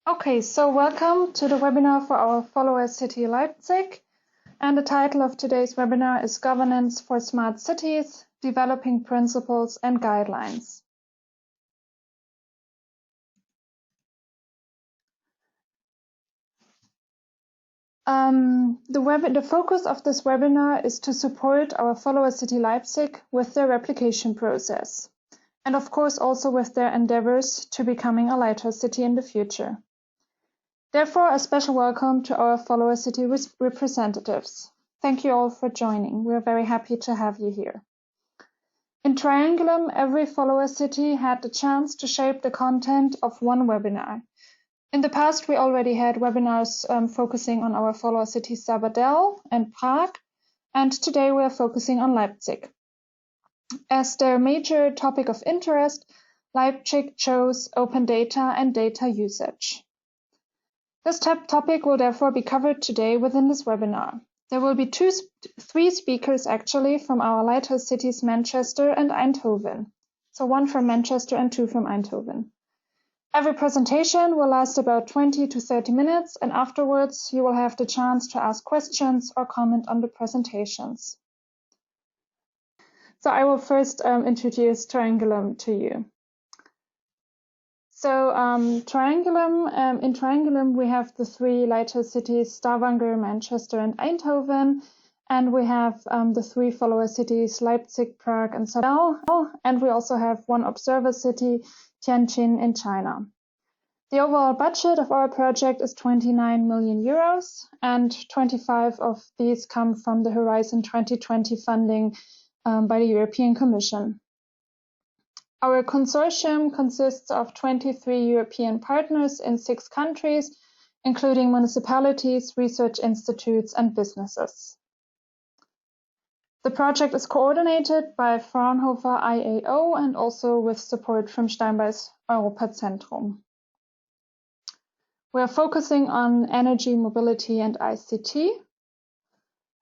Okay, so welcome to the webinar for our follower city Leipzig. And the title of today's webinar is Governance for Smart Cities, Developing Principles and Guidelines. The focus of this webinar is to support our follower city Leipzig with their replication process, and of course also with their endeavors to becoming a lighthouse city in the future. Therefore, a special welcome to our follower city representatives. Thank you all for joining. We're very happy to have you here. In Triangulum, every follower city had the chance to shape the content of one webinar. In the past, we already had webinars focusing on our follower cities Sabadell and Prague, and today we are focusing on Leipzig. As their major topic of interest, Leipzig chose open data and data usage. This topic will therefore be covered today within this webinar. There will be three speakers actually from our lighthouse cities Manchester and Eindhoven. So one from Manchester and two from Eindhoven. Every presentation will last about 20 to 30 minutes, and afterwards you will have the chance to ask questions or comment on the presentations. So I will first introduce Triangulum to you. So Triangulum, in Triangulum we have the three lighthouse cities Stavanger, Manchester and Eindhoven, and we have the three follower cities Leipzig, Prague and Sabadell, and we also have one observer city, Tianjin in China. The overall budget of our project is 29 million euros, and 25 of these come from the Horizon 2020 funding by the European Commission. Our consortium consists of 23 European partners in 6 countries, including municipalities, research institutes, and businesses. The project is coordinated by Fraunhofer IAO and also with support from Steinbeis Europazentrum. We are focusing on energy, mobility, and ICT.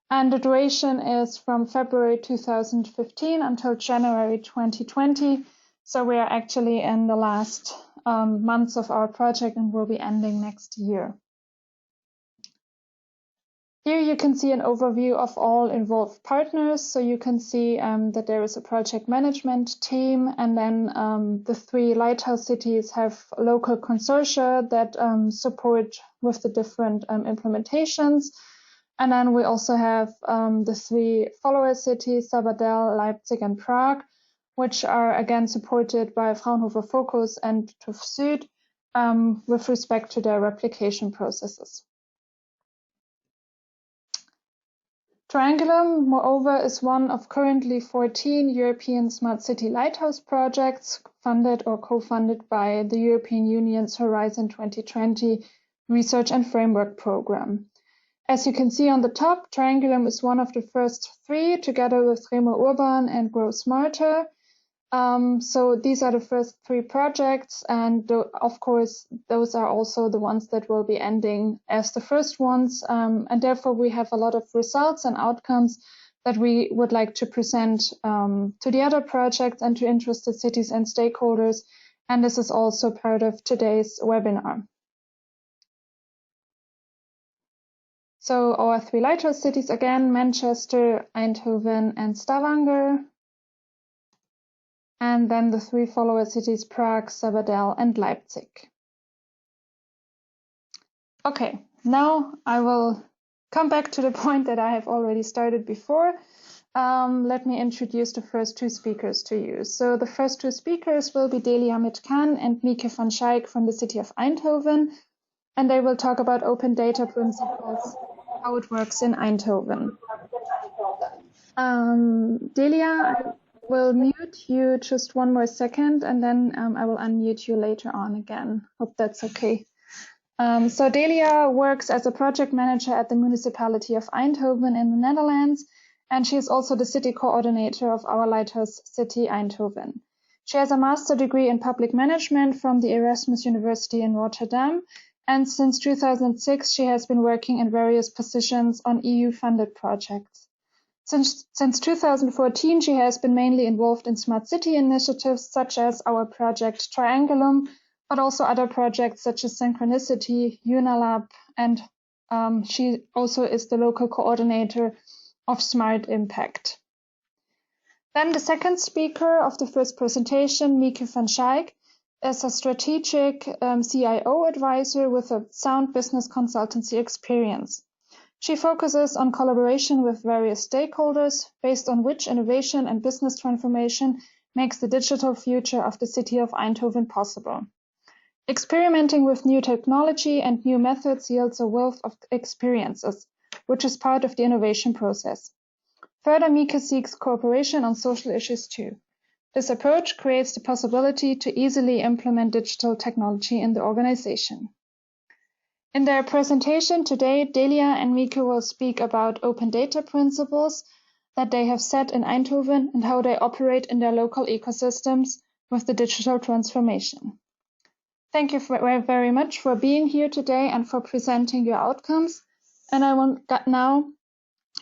And the duration is from February 2015 until January 2020. So we are actually in the last months of our project and will be ending next year. Here you can see an overview of all involved partners. So you can see that there is a project management team, and then the three lighthouse cities have local consortia that support with the different implementations. And then we also have the three follower cities, Sabadell, Leipzig and Prague, which are again supported by Fraunhofer Focus and TÜV Süd with respect to their replication processes. Triangulum, moreover, is one of currently 14 European Smart City Lighthouse projects funded or co-funded by the European Union's Horizon 2020 Research and Framework Programme. As you can see on the top, Triangulum is one of the first 3, together with Remo Urban and Grow Smarter. So these are the first 3 projects, and of course those are also the ones that will be ending as the first ones, and therefore we have a lot of results and outcomes that we would like to present to the other projects and to interested cities and stakeholders, and this is also part of today's webinar. So our 3 lighthouse cities again, Manchester, Eindhoven and Stavanger. And then the 3 follower cities, Prague, Sabadell and Leipzig. Okay, now I will come back to the point that I have already started before. Let me introduce the first 2 speakers to you. So the first 2 speakers will be Delia Mitkan and Mieke van Schaik from the city of Eindhoven, and they will talk about open data principles, how it works in Eindhoven. Delia, I will mute you just one more second, and then I will unmute you later on again. Hope that's okay. So Delia works as a project manager at the municipality of Eindhoven in the Netherlands, and she is also the city coordinator of our lighthouse city Eindhoven. She has a master's degree in public management from the Erasmus University in Rotterdam, and since 2006 she has been working in various positions on EU-funded projects. Since 2014, she has been mainly involved in smart city initiatives such as our project Triangulum, but also other projects such as Synchronicity, Unilab, and she also is the local coordinator of Smart Impact. Then the second speaker of the first presentation, Mieke van Schaik, is a strategic CIO advisor with a sound business consultancy experience. She focuses on collaboration with various stakeholders, based on which innovation and business transformation makes the digital future of the city of Eindhoven possible. Experimenting with new technology and new methods yields a wealth of experiences, which is part of the innovation process. Further, Mieke seeks cooperation on social issues too. This approach creates the possibility to easily implement digital technology in the organization. In their presentation today, Delia and Mieke will speak about open data principles that they have set in Eindhoven and how they operate in their local ecosystems with the digital transformation. Thank you very much for being here today and for presenting your outcomes. And I will now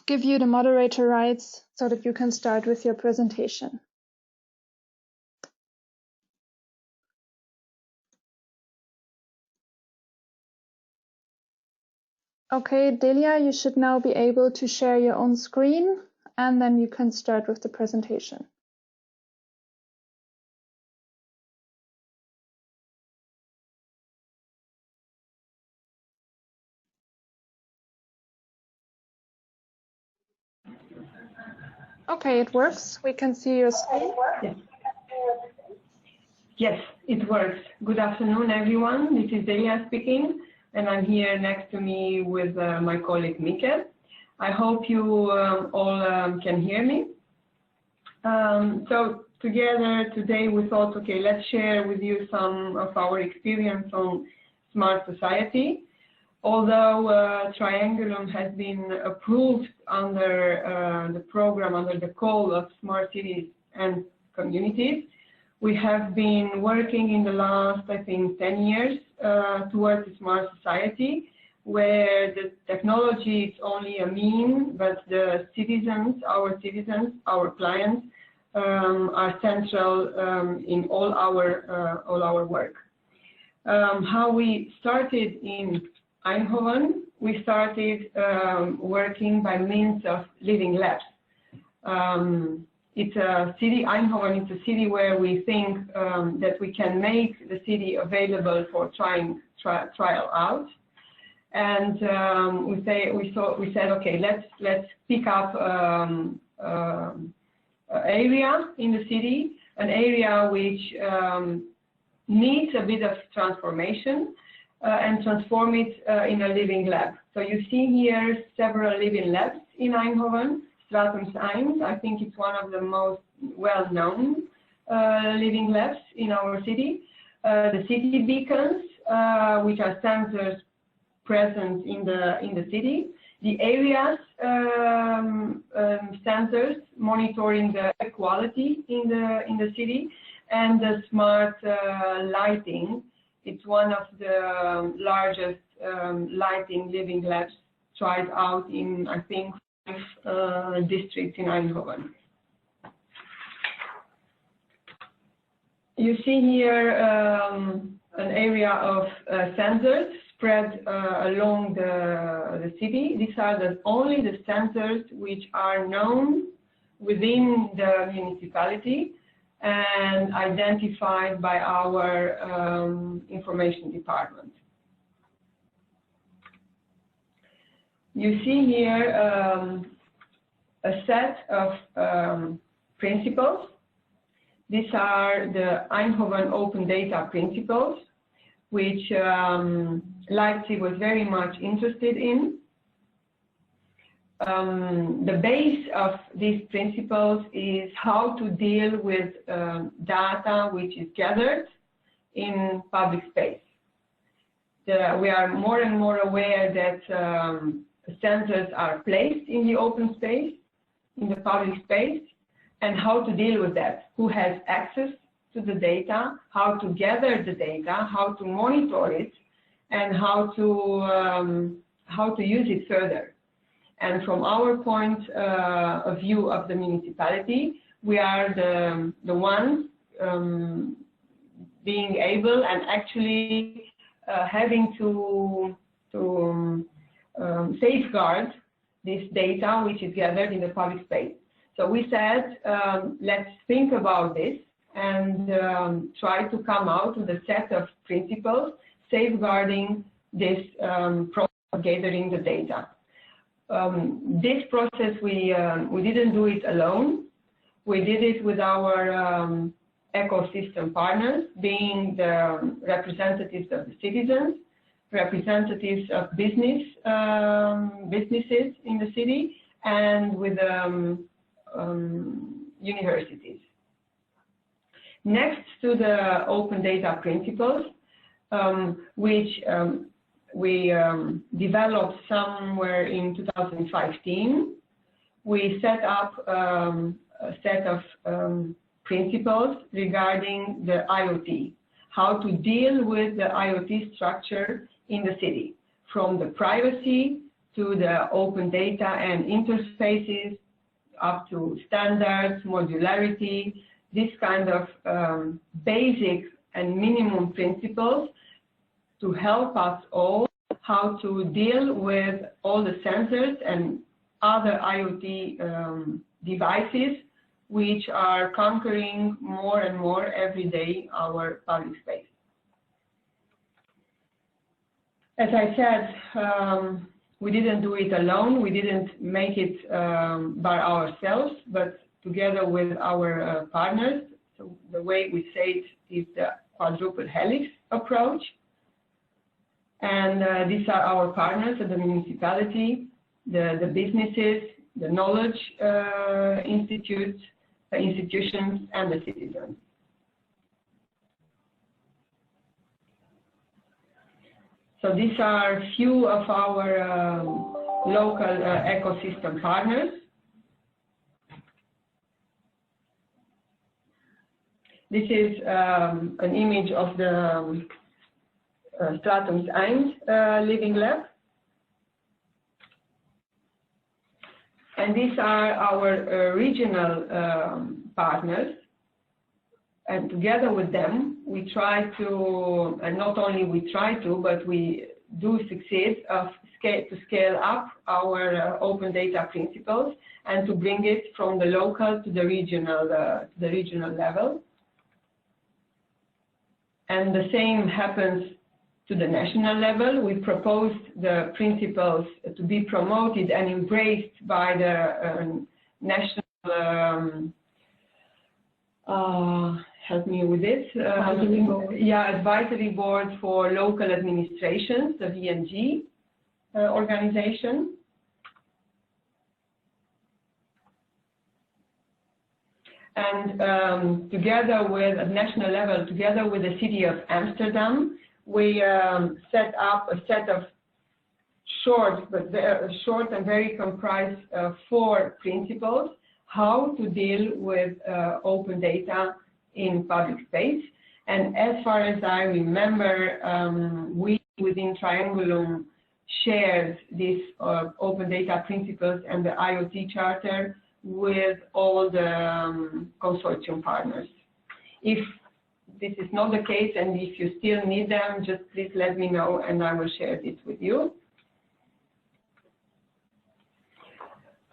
give you the moderator rights so that you can start with your presentation. Okay, Delia, you should now be able to share your own screen, and then you can start with the presentation. Okay, it works. We can see your screen. Yes, it works. Good afternoon, everyone. This is Delia speaking, and I'm here next to me with my colleague Mieke. I hope you all can hear me. So together today we thought, okay, let's share with you some of our experience on smart society. Although Triangulum has been approved under the program, under the call of smart cities and communities, we have been working in the last, I think, 10 years towards a smart society where the technology is only a mean, but the citizens, our clients, are central in all our work. How we started in Eindhoven, we started working by means of living labs. It's a city, Eindhoven, it's a city where we think that we can make the city available for trial out. And we said, okay, let's pick up area in the city, an area which needs a bit of transformation and transform it in a living lab. So you see here several living labs in Eindhoven. Stratum Science, I think it's one of the most well-known living labs in our city. The city beacons, which are sensors present in the city. The areas sensors monitoring the air quality in the city, and the smart lighting. It's one of the largest lighting living labs tried out in, I think, 5 districts in Eindhoven. You see here an area of sensors spread along the city. These are only the sensors which are known within the municipality and identified by our information department. You see here a set of principles. These are the Eindhoven Open Data Principles, which Leipzig was very much interested in. The base of these principles is how to deal with data which is gathered in public space. We are more and more aware that sensors are placed in the open space, in the public space, and how to deal with that. Who has access to the data, how to gather the data, how to monitor it, and how to use it further. And from our point of view of the municipality, we are the ones being able and actually having to safeguard this data which is gathered in the public space. So we said, let's think about this and try to come out with a set of principles safeguarding this process of gathering the data. This process, we didn't do it alone. We did it with our ecosystem partners, being the representatives of the citizens, representatives of businesses in the city, and with universities. Next to the open data principles, which we developed somewhere in 2015, we set up a set of principles regarding the IoT, how to deal with the IoT structure in the city, from the privacy to the open data and interfaces, up to standards, modularity, this kind of basic and minimum principles to help us all how to deal with all the sensors and other IoT devices which are conquering more and more every day our public space. As I said, we didn't do it alone. We didn't make it by ourselves, but together with our partners. So the way we say it is the quadruple helix approach. And these are our partners at the municipality, the businesses, the knowledge institutions, and the citizens. So these are a few of our local ecosystem partners. This is an image of the Stratum 1 Living Lab. And these are our regional partners. And together with them, we try to, and not only we try to, but we do succeed to scale up our open data principles and to bring it from the local to the regional level. And the same happens to the national level. We proposed the principles to be promoted and embraced by the national, help me with this, advisory board for local administrations, the VNG organization. And together with, at national level, together with the city of Amsterdam, we set up a set of short and very comprised 4 principles how to deal with open data in public space. And as far as I remember, we within Triangulum shared these open data principles and the IoT charter with all the consortium partners. If this is not the case and if you still need them, just please let me know and I will share this with you.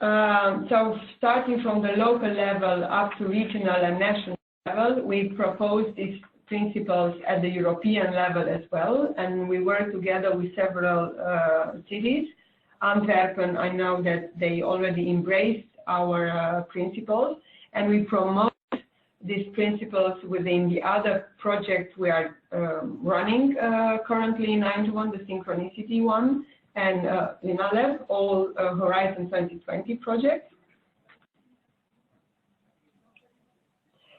So starting from the local level up to regional and national level, we propose these principles at the European level as well, and we work together with several cities. Antwerp, I know that they already embraced our principles, and we promote these principles within the other projects we are running currently in Eindhoven, the Synchronicity one, and Linalab, all Horizon 2020 projects.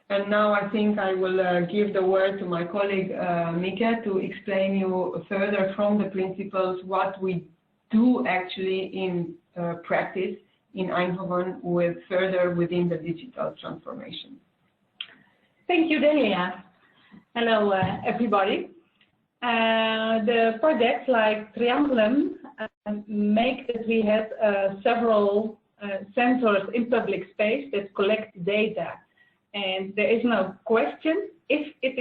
And now I think I will give the word to my colleague Mika to explain you further from the principles what we do actually in practice in Eindhoven with further within the digital transformation. Thank you, Delia. Hello, everybody. The projects like Triangulum make that we have several sensors in public space that collect data. And there is no question if it